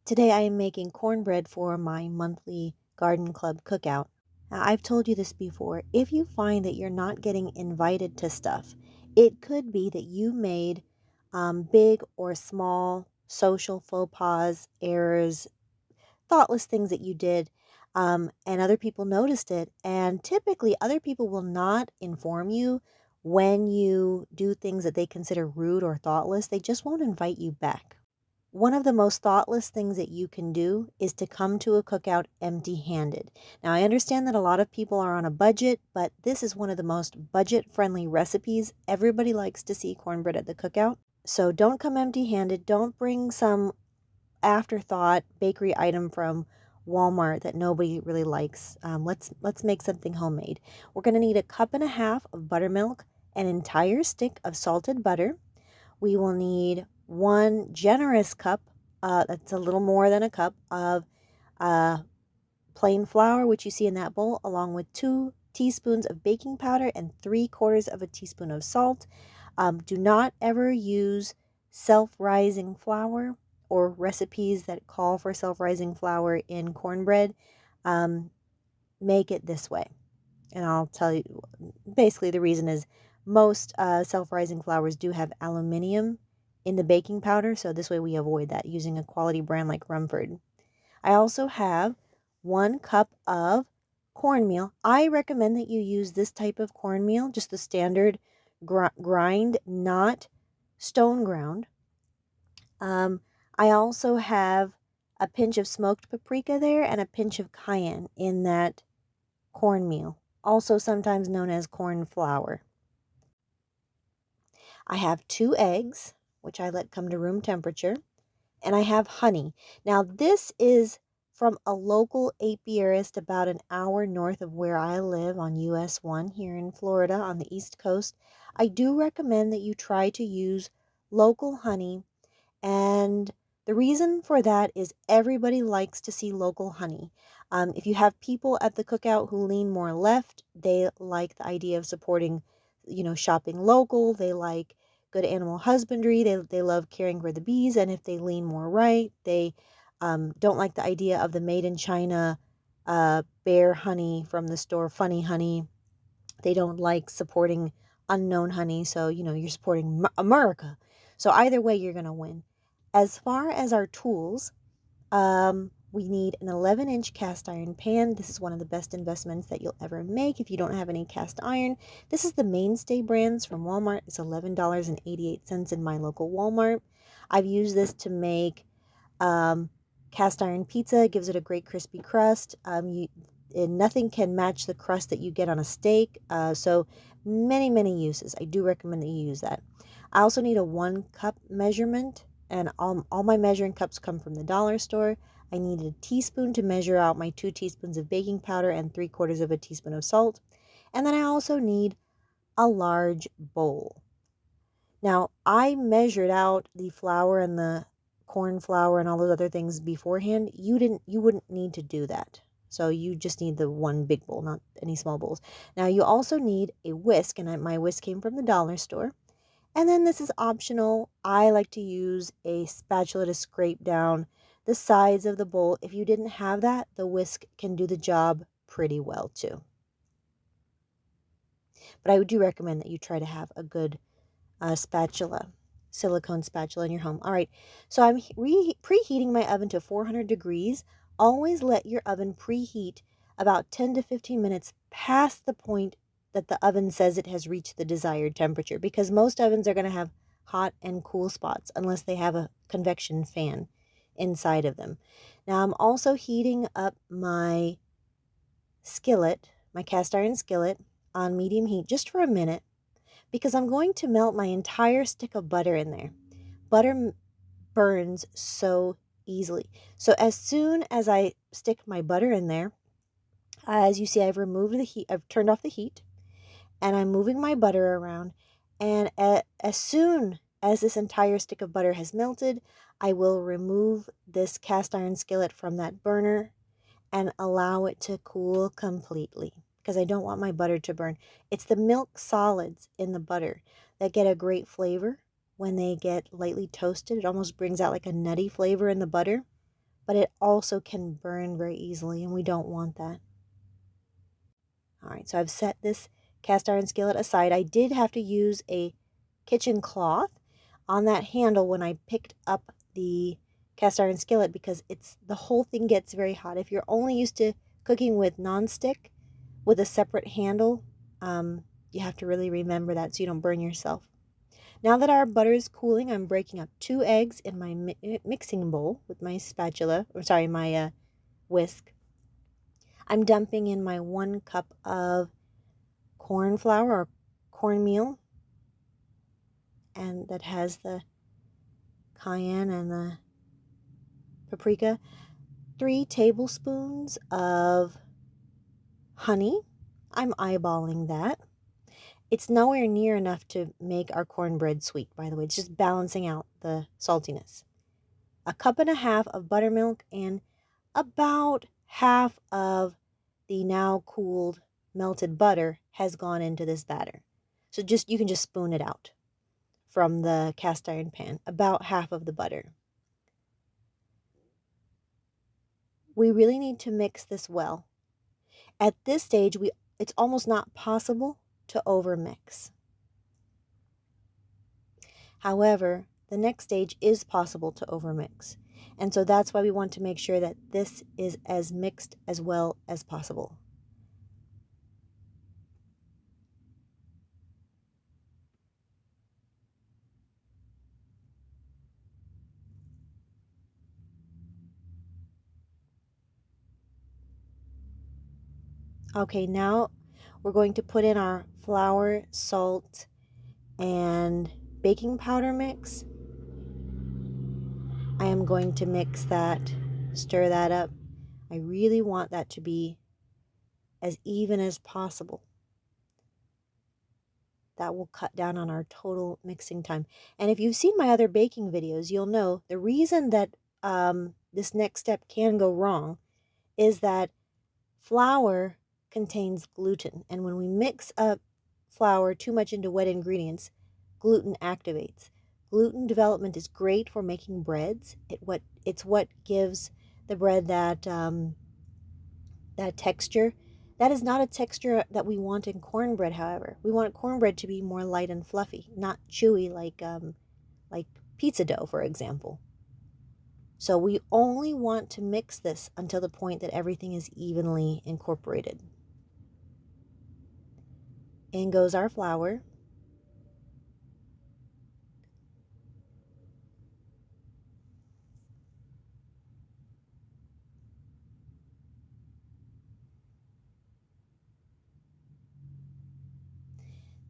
Today I am making cornbread for my monthly garden club cookout. Now, I've told you this before. If you find that you're not getting invited to stuff, it could be that you made big or small social faux pas, errors, thoughtless things that you did, and other people noticed it. And typically, other people will not inform you when you do things that they consider rude or thoughtless. They just won't invite you back. One of the most thoughtless things that you can do is to come to a cookout empty-handed. Now, I understand that a lot of people are on a budget, but this is one of the most budget-friendly recipes. Everybody likes to see cornbread at the cookout. So don't come empty-handed. Don't bring some afterthought bakery item from Walmart that nobody really likes. Let's make something homemade. We're going to need a cup and a half of buttermilk, an entire stick of salted butter. We will need one generous cup, that's a little more than a cup, of uh, plain flour, which you see in that bowl, along with 2 teaspoons of baking powder and 3/4 of a teaspoon of salt. Do not ever use self-rising flour or recipes that call for self-rising flour in cornbread. Um, make it this way. And I'll tell you, basically the reason is most self-rising flours do have aluminum in the baking powder, so this way we avoid that using a quality brand like Rumford. I also have 1 cup of cornmeal. I recommend that you use this type of cornmeal, just the standard grind, not stone ground. I also have a pinch of smoked paprika there and a pinch of cayenne in that cornmeal, also sometimes known as corn flour. I have 2 eggs, which I let come to room temperature, and I have honey. Now, this is from a local apiarist about an hour north of where I live on US 1 here in Florida on the East Coast. I do recommend that you try to use local honey, and the reason for that is everybody likes to see local honey. If you have people at the cookout who lean more left, they like the idea of supporting, shopping local. They like good animal husbandry. They love caring for the bees. And if they lean more right, they don't like the idea of the made in China bear honey from the store, funny honey. They don't like supporting unknown honey. So, you're supporting America. So either way, you're going to win. As far as our tools, we need an 11-inch cast iron pan. This is one of the best investments that you'll ever make if you don't have any cast iron. This is the Mainstay brands from Walmart. It's $11.88 in my local Walmart. I've used this to make cast iron pizza. It gives it a great crispy crust. Nothing can match the crust that you get on a steak. So many uses. I do recommend that you use that. I also need a 1 cup measurement, and all my measuring cups come from the dollar store. I need a teaspoon to measure out my 2 teaspoons of baking powder and 3/4 of a teaspoon of salt. And then I also need a large bowl. Now, I measured out the flour and the corn flour and all those other things beforehand. You wouldn't need to do that. So you just need the one big bowl, not any small bowls. Now, you also need a whisk, and my whisk came from the dollar store. And then this is optional. I like to use a spatula to scrape down the sides of the bowl. If you didn't have that, the whisk can do the job pretty well too. But I do recommend that you try to have a good spatula, silicone spatula in your home. All right, so I'm preheating my oven to 400 degrees. Always let your oven preheat about 10 to 15 minutes past the point that the oven says it has reached the desired temperature, because most ovens are going to have hot and cool spots unless they have a convection fan inside of them. Now I'm also heating up my skillet, my cast iron skillet, on medium heat just for a minute, because I'm going to melt my entire stick of butter in there. Butter burns so easily. So as soon as I stick my butter in there, as you see, I've removed the heat, I've turned off the heat, and I'm moving my butter around. And as soon as this entire stick of butter has melted, I will remove this cast iron skillet from that burner and allow it to cool completely, because I don't want my butter to burn. It's the milk solids in the butter that get a great flavor when they get lightly toasted. It almost brings out like a nutty flavor in the butter. but it also can burn very easily, and we don't want that. All right, so I've set this cast iron skillet aside. I did have to use a kitchen cloth on that handle when I picked up the cast iron skillet because the whole thing gets very hot. If you're only used to cooking with nonstick with a separate handle, you have to really remember that so you don't burn yourself. Now that our butter is cooling, I'm breaking up 2 eggs in my mixing bowl with my spatula, or sorry, my whisk. I'm dumping in my 1 cup of corn flour or cornmeal, and that has the cayenne and the paprika. 3 tablespoons of honey. I'm eyeballing that. It's nowhere near enough to make our cornbread sweet, by the way. It's just balancing out the saltiness. 1.5 cups of buttermilk, and about half of the now cooled melted butter has gone into this batter. So you can just spoon it out from the cast iron pan, about half of the butter. We really need to mix this well. At this stage, it's almost not possible to overmix. However, the next stage is possible to overmix. And so that's why we want to make sure that this is as mixed as well as possible. Okay, now we're going to put in our flour, salt, and baking powder mix. I am going to mix that, stir that up. I really want that to be as even as possible. That will cut down on our total mixing time. And if you've seen my other baking videos, you'll know the reason that this next step can go wrong is that flour contains gluten. And when we mix up flour too much into wet ingredients, gluten activates. Gluten development is great for making breads. It's what gives the bread that texture. That is not a texture that we want in cornbread, however. We want cornbread to be more light and fluffy, not chewy like pizza dough, for example. So we only want to mix this until the point that everything is evenly incorporated. In goes our flour.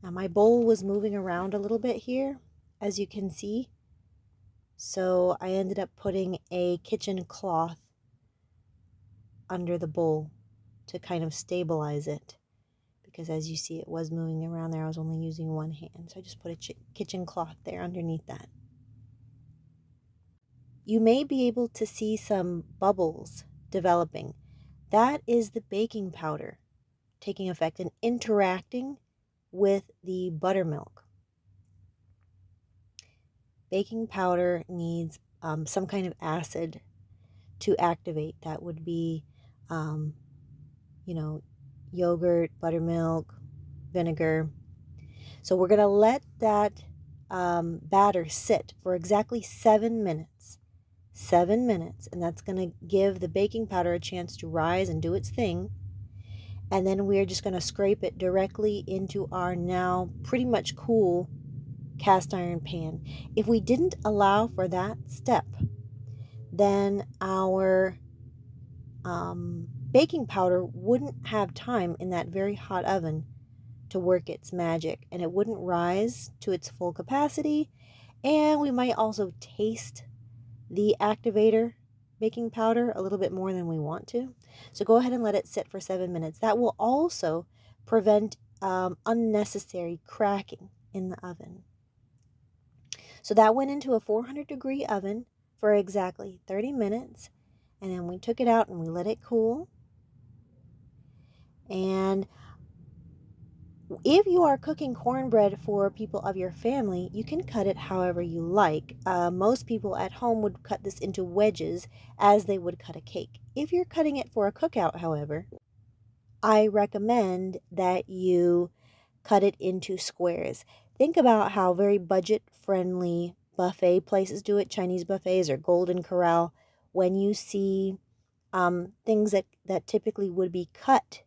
Now my bowl was moving around a little bit here, as you can see. So I ended up putting a kitchen cloth under the bowl to kind of stabilize it. Because as you see, it was moving around there. I was only using one hand. So I just put a kitchen cloth there underneath that. You may be able to see some bubbles developing. That is the baking powder taking effect and interacting with the buttermilk. Baking powder needs some kind of acid to activate. That would be, yogurt, buttermilk, vinegar. So we're going to let that batter sit for exactly 7 minutes. 7 minutes, and that's going to give the baking powder a chance to rise and do its thing. And then we're just going to scrape it directly into our now pretty much cool cast iron pan. If we didn't allow for that step, then our baking powder wouldn't have time in that very hot oven to work its magic, and it wouldn't rise to its full capacity. And we might also taste the activator baking powder a little bit more than we want to. So go ahead and let it sit for 7 minutes. That will also prevent unnecessary cracking in the oven. So that went into a 400-degree oven for exactly 30 minutes. And then we took it out and we let it cool. And If you are cooking cornbread for people of your family, you can cut it however you like. Most people at home would cut this into wedges as they would cut a cake. If you're cutting it for a cookout, however, I recommend that you cut it into squares. Think about how very budget friendly buffet places do it, Chinese buffets or Golden Corral. When you see things that typically would be cut,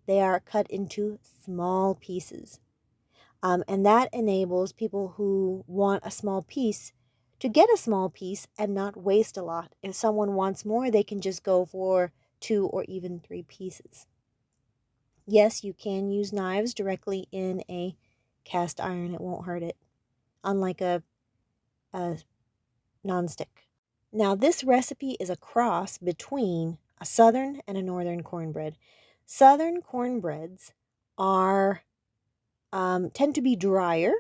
they are cut into small pieces. And that enables people who want a small piece to get a small piece and not waste a lot. If someone wants more, they can just go for 2 or even 3 pieces. Yes, you can use knives directly in a cast iron. It won't hurt it, unlike a nonstick. Now, this recipe is a cross between a southern and a northern cornbread. Southern cornbreads are tend to be drier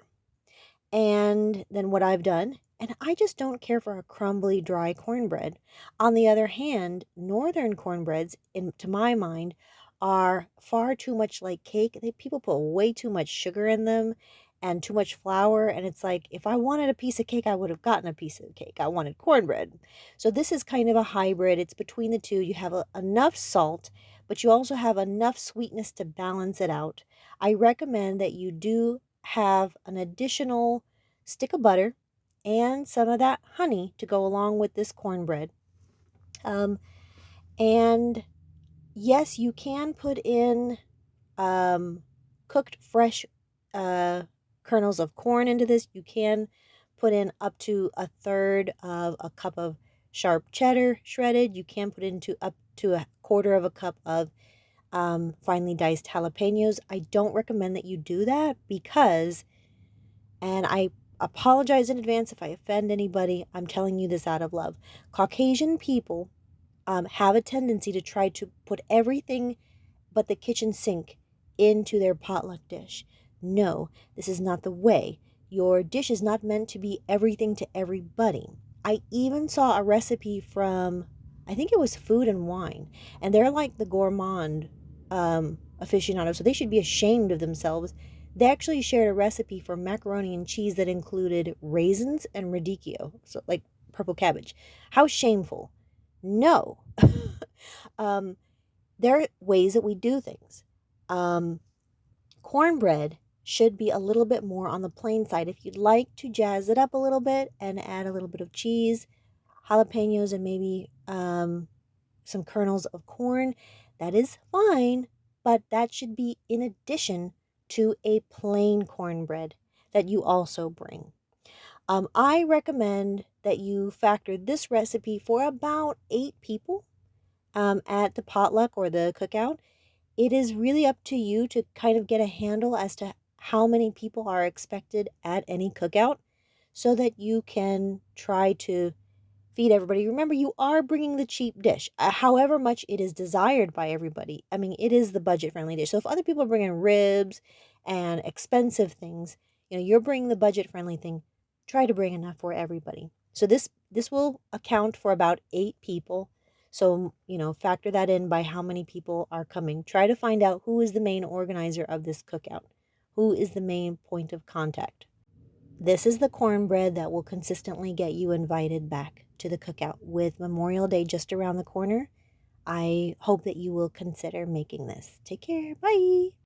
and then what I've done, and I just don't care for a crumbly, dry cornbread. On the other hand, northern cornbreads, to my mind, are far too much like cake. People put way too much sugar in them and too much flour, and it's like if I wanted a piece of cake, I would have gotten a piece of cake. I wanted cornbread. So this is kind of a hybrid. It's between the two. You have enough salt, but you also have enough sweetness to balance it out. I recommend that you do have an additional stick of butter and some of that honey to go along with this cornbread. And yes, you can put in cooked fresh kernels of corn into this. You can put in up to a third of a cup of sharp cheddar shredded. You can put into up to a quarter of a cup of finely diced jalapenos. I don't recommend that you do that because, and I apologize in advance if I offend anybody, I'm telling you this out of love. Caucasian people have a tendency to try to put everything but the kitchen sink into their potluck dish. No, this is not the way. Your dish is not meant to be everything to everybody. I even saw a recipe from, I think it was Food and Wine, and they're like the gourmand aficionados, so they should be ashamed of themselves. They actually shared a recipe for macaroni and cheese that included raisins and radicchio, so like purple cabbage. How shameful. No. um, there are ways that we do things. Cornbread should be a little bit more on the plain side. If you'd like to jazz it up a little bit and add a little bit of cheese, jalapenos, and maybe some kernels of corn, that is fine, but that should be in addition to a plain cornbread that you also bring. I recommend that you factor this recipe for about 8 people at the potluck or the cookout. It is really up to you to kind of get a handle as to how many people are expected at any cookout so that you can try to feed everybody. Remember, you are bringing the cheap dish, however much it is desired by everybody. I mean, it is the budget friendly dish. So if other people are bringing ribs and expensive things, you're bringing the budget friendly thing. Try to bring enough for everybody. So this will account for about 8 people. So, factor that in by how many people are coming. Try to find out who is the main organizer of this cookout. Who is the main point of contact? This is the cornbread that will consistently get you invited back to the cookout. With Memorial Day just around the corner, I hope that you will consider making this. Take care. Bye.